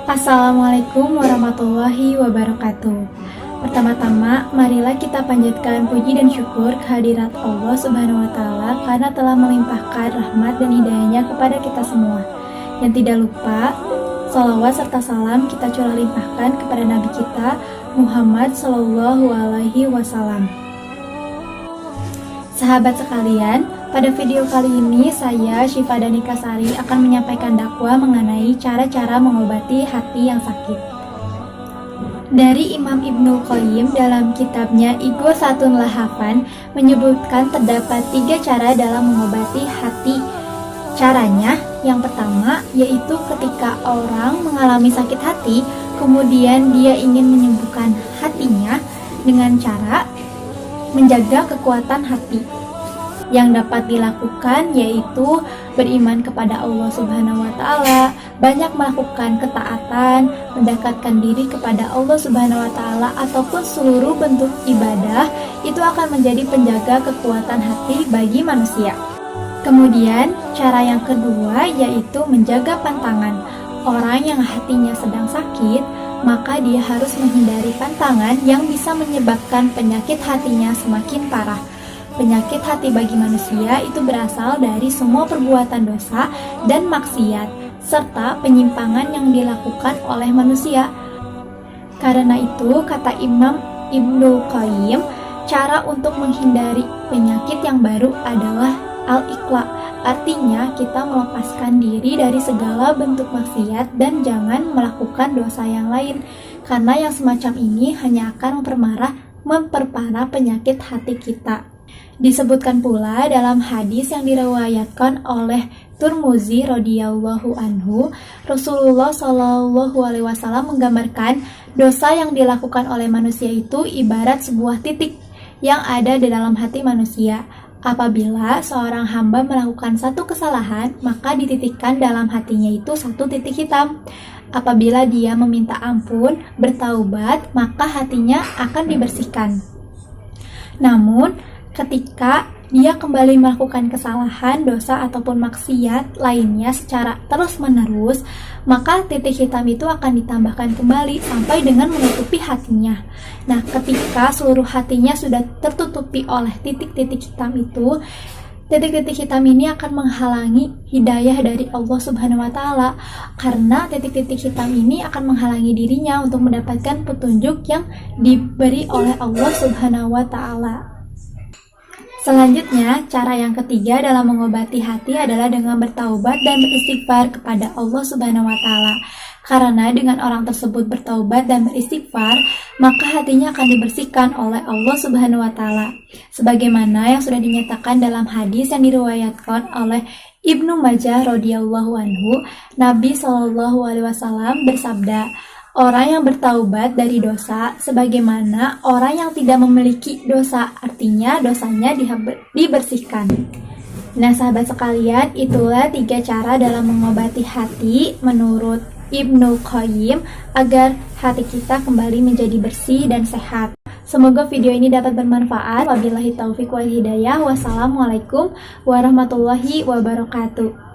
Assalamualaikum warahmatullahi wabarakatuh. Pertama-tama, marilah kita panjatkan puji dan syukur kehadirat Allah Subhanahu wa Ta'ala karena telah melimpahkan rahmat dan hidayahnya kepada kita semua. Dan tidak lupa, salawat serta salam kita curah limpahkan kepada Nabi kita Muhammad Sallallahu Alaihi Wasallam. Sahabat sekalian, pada video kali ini saya, Syifa Danika Sari, akan menyampaikan dakwah mengenai cara-cara mengobati hati yang sakit. Dari Imam Ibnu Qayyim dalam kitabnya Ighathatul Lahafan menyebutkan terdapat 3 cara dalam mengobati hati. Caranya, yang pertama, yaitu ketika orang mengalami sakit hati, kemudian dia ingin menyembuhkan hatinya dengan cara menjaga kekuatan hati. Yang dapat dilakukan yaitu beriman kepada Allah Subhanahu wa Ta'ala, banyak melakukan ketaatan, mendekatkan diri kepada Allah Subhanahu wa Ta'ala, ataupun seluruh bentuk ibadah itu akan menjadi penjaga kekuatan hati bagi manusia. Kemudian, cara yang kedua yaitu menjaga pantangan. Orang yang hatinya sedang sakit, maka dia harus menghindari pantangan yang bisa menyebabkan penyakit hatinya semakin parah. Penyakit hati bagi manusia itu berasal dari semua perbuatan dosa dan maksiat, serta penyimpangan yang dilakukan oleh manusia. Karena itu, kata Imam Ibnu Qayyim, cara untuk menghindari penyakit yang baru adalah al-iqla. Artinya, kita melepaskan diri dari segala bentuk maksiat dan jangan melakukan dosa yang lain, karena yang semacam ini hanya akan memperparah penyakit hati kita. Disebutkan pula dalam hadis yang diriwayatkan oleh Tirmidzi radhiyallahu anhu, Rasulullah Shallallahu alaihi wasallam menggambarkan dosa yang dilakukan oleh manusia itu ibarat sebuah titik yang ada di dalam hati manusia. Apabila seorang hamba melakukan satu kesalahan, maka dititikkan dalam hatinya itu satu titik hitam. Apabila dia meminta ampun, bertaubat, maka hatinya akan dibersihkan. Namun, ketika dia kembali melakukan kesalahan, dosa, ataupun maksiat lainnya secara terus-menerus, maka titik hitam itu akan ditambahkan kembali sampai dengan menutupi hatinya. Nah, ketika seluruh hatinya sudah tertutupi oleh titik-titik hitam itu, titik-titik hitam ini akan menghalangi hidayah dari Allah Subhanahu wa Ta'ala, karena titik-titik hitam ini akan menghalangi dirinya untuk mendapatkan petunjuk yang diberi oleh Allah Subhanahu wa Ta'ala. Selanjutnya, cara yang ketiga dalam mengobati hati adalah dengan bertaubat dan beristighfar kepada Allah Subhanahu wa Ta'ala. Karena dengan orang tersebut bertaubat dan beristighfar, maka hatinya akan dibersihkan oleh Allah Subhanahu wa Ta'ala. Sebagaimana yang sudah dinyatakan dalam hadis yang diriwayatkan oleh Ibnu Majah radhiyallahu anhu, Nabi Shallallahu alaihi wasallam bersabda, orang yang bertaubat dari dosa sebagaimana orang yang tidak memiliki dosa, artinya dosanya dibersihkan. Nah, sahabat sekalian, itulah 3 cara dalam mengobati hati menurut Ibnu Qayyim agar hati kita kembali menjadi bersih dan sehat. Semoga video ini dapat bermanfaat. Wabillahi taufiq wal hidayah. Wassalamualaikum warahmatullahi wabarakatuh.